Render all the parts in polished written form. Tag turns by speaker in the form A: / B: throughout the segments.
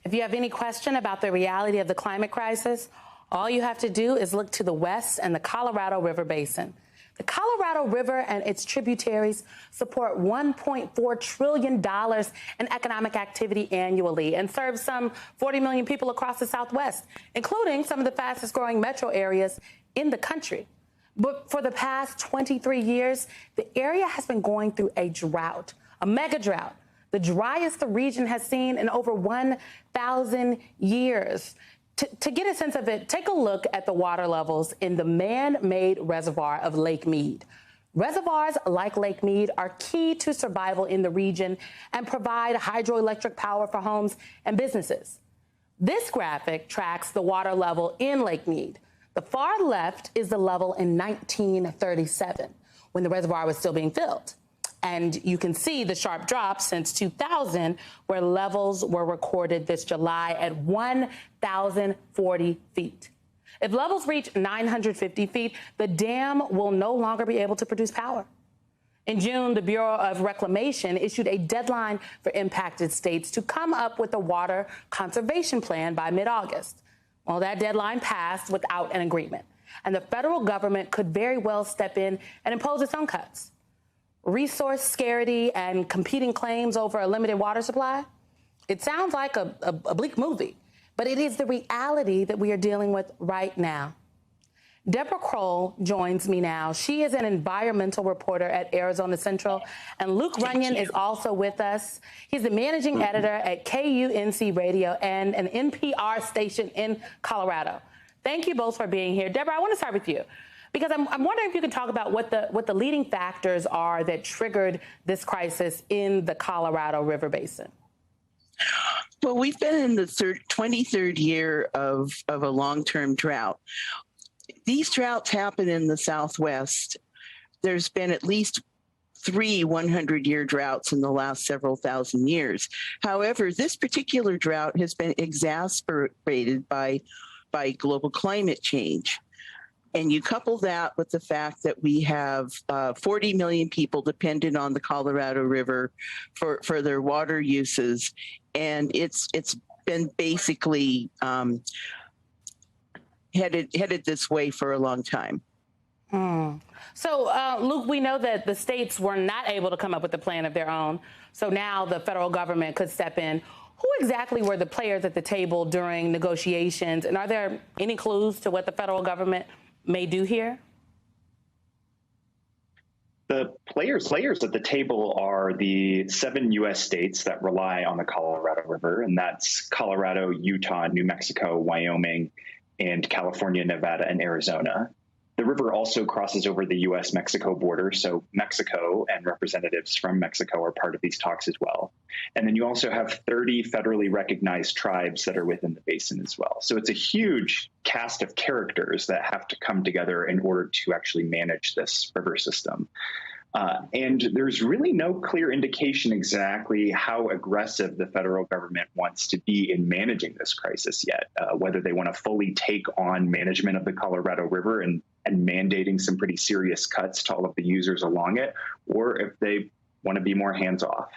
A: If you have any question about the reality of the climate crisis, all you have to do is look to the west and the Colorado River Basin. The Colorado River and its tributaries support $1.4 trillion in economic activity annually and serve some 40 million people across the Southwest, including some of the fastest growing metro areas in the country. But for the past 23 years, the area has been going through a drought, a mega drought, the driest the region has seen in over 1,000 years. To get a sense of it, take a look at the water levels in the man-made reservoir of Lake Mead. Reservoirs like Lake Mead are key to survival in the region and provide hydroelectric power for homes and businesses. This graphic tracks the water level in Lake Mead. The far left is the level in 1937, when the reservoir was still being filled. And you can see the sharp drop since 2000, where levels were recorded this July at 1,040 feet. If levels reach 950 feet, the dam will no longer be able to produce power. In June, the Bureau of Reclamation issued a deadline for impacted states to come up with a water conservation plan by mid-August. Well, that deadline passed without an agreement, and the federal government could very well step in and impose its own cuts. Resource scarcity and competing claims over a limited water supply? It sounds like a bleak movie, but it is the reality that we are dealing with right now. Deborah Kroll joins me now. She is an environmental reporter at Arizona Central, and Luke Runyon is also with us. He's the managing editor at KUNC Radio and an NPR station in Colorado. Thank you both for being here. Deborah, I want to start with you, because I'm wondering if you can talk about what the leading factors are that triggered this crisis in the Colorado River Basin.
B: Well, we've been in the 23rd year of a long-term drought. These droughts happen in the Southwest. There's been at least 3 100-year droughts in the last several thousand years. However, this particular drought has been exacerbated by global climate change. And you couple that with the fact that we have 40 million people dependent on the Colorado River for their water uses, and it's been basically headed this way for a long time.
A: So, Luke, we know that the states were not able to come up with a plan of their own. So now the federal government could step in. Who exactly were the players at the table during negotiations? And are there any clues to what the federal government may do here?
C: The players at the table are the 7 U.S. states that rely on the Colorado River, and that's Colorado, Utah, New Mexico, Wyoming, and California, Nevada, and Arizona. The river also crosses over the U.S.-Mexico border, so Mexico and representatives from Mexico are part of these talks as well. And then you also have 30 federally recognized tribes that are within the basin as well. So it's a huge cast of characters that have to come together in order to actually manage this river system. And there's really no clear indication exactly how aggressive the federal government wants to be in managing this crisis yet, whether they want to fully take on management of the Colorado River and mandating some pretty serious cuts to all of the users along it, or if they want to be more hands-off.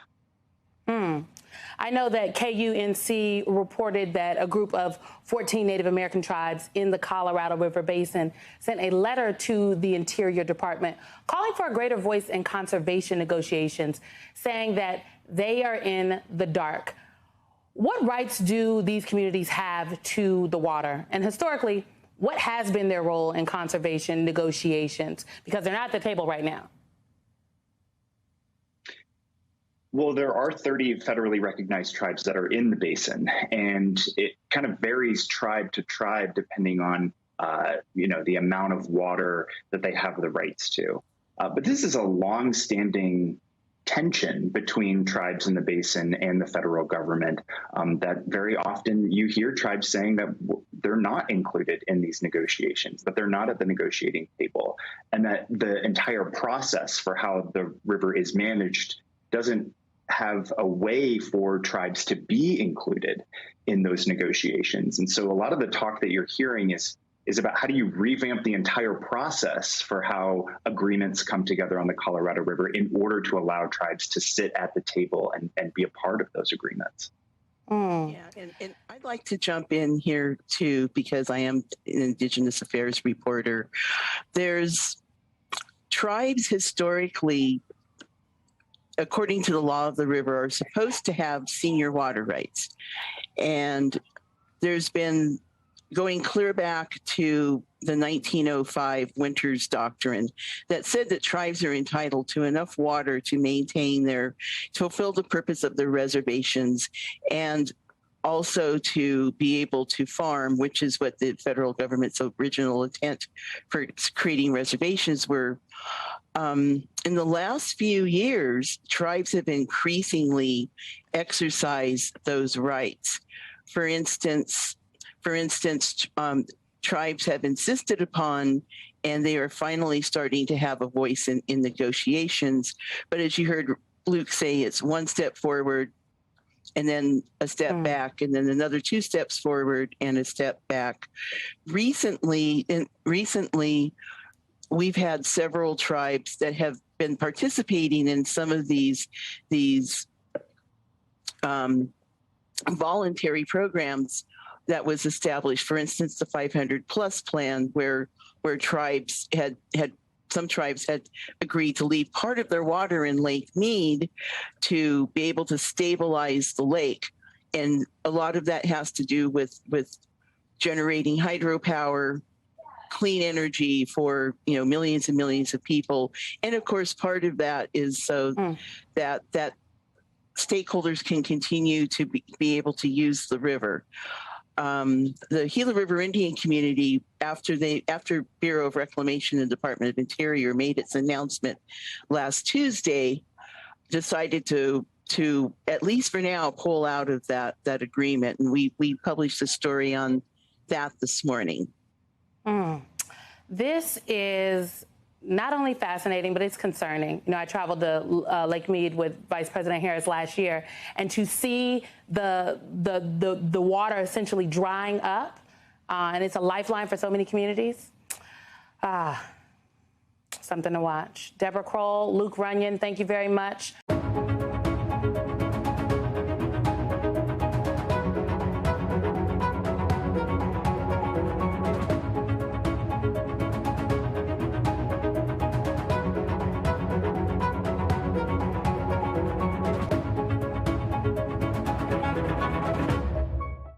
A: I know that KUNC reported that a group of 14 Native American tribes in the Colorado River Basin sent a letter to the Interior Department calling for a greater voice in conservation negotiations, saying that they are in the dark. What rights do these communities have to the water? And historically, what has been their role in conservation negotiations? Because they're not at the table right now.
C: Well, there are 30 federally recognized tribes that are in the basin, and it kind of varies tribe to tribe depending on, the amount of water that they have the rights to. But this is a long-standing tension between tribes in the basin and the federal government that very often you hear tribes saying that they're not included in these negotiations, that they're not at the negotiating table, and that the entire process for how the river is managed doesn't have a way for tribes to be included in those negotiations. And so a lot of the talk that you're hearing is about how do you revamp the entire process for how agreements come together on the Colorado River in order to allow tribes to sit at the table and be a part of those agreements.
B: Yeah, and I'd like to jump in here too, because I am an Indigenous Affairs reporter. There's tribes historically, according to the law of the river, are supposed to have senior water rights. And there's been, going clear back to the 1905 Winters Doctrine, that said that tribes are entitled to enough water to maintain to fulfill the purpose of their reservations, and also to be able to farm, which is what the federal government's original intent for creating reservations were. In the last few years, tribes have increasingly exercised those rights. For instance, tribes have insisted upon, and they are finally starting to have a voice in banegotiations. But as you heard Luke say, it's one step forward and then a step back, and then another 2 steps forward and a step back. Recently, we've had several tribes that have been participating in some of these voluntary programs that was established. For instance, the 500 plus plan, where tribes some tribes had agreed to leave part of their water in Lake Mead to be able to stabilize the lake. And a lot of that has to do with generating hydropower, clean energy for millions and millions of people. And of course, part of that is so that stakeholders can continue to be able to use the river. The Gila River Indian community, after Bureau of Reclamation and Department of Interior made its announcement last Tuesday, decided to at least for now pull out of that agreement, and we published a story on that this morning.
A: This is not only fascinating, but it's concerning. I traveled to Lake Mead with Vice President Harris last year, and to see the water essentially drying up, and it's a lifeline for so many communities. Something to watch. Deborah Kroll, Luke Runyon, thank you very much.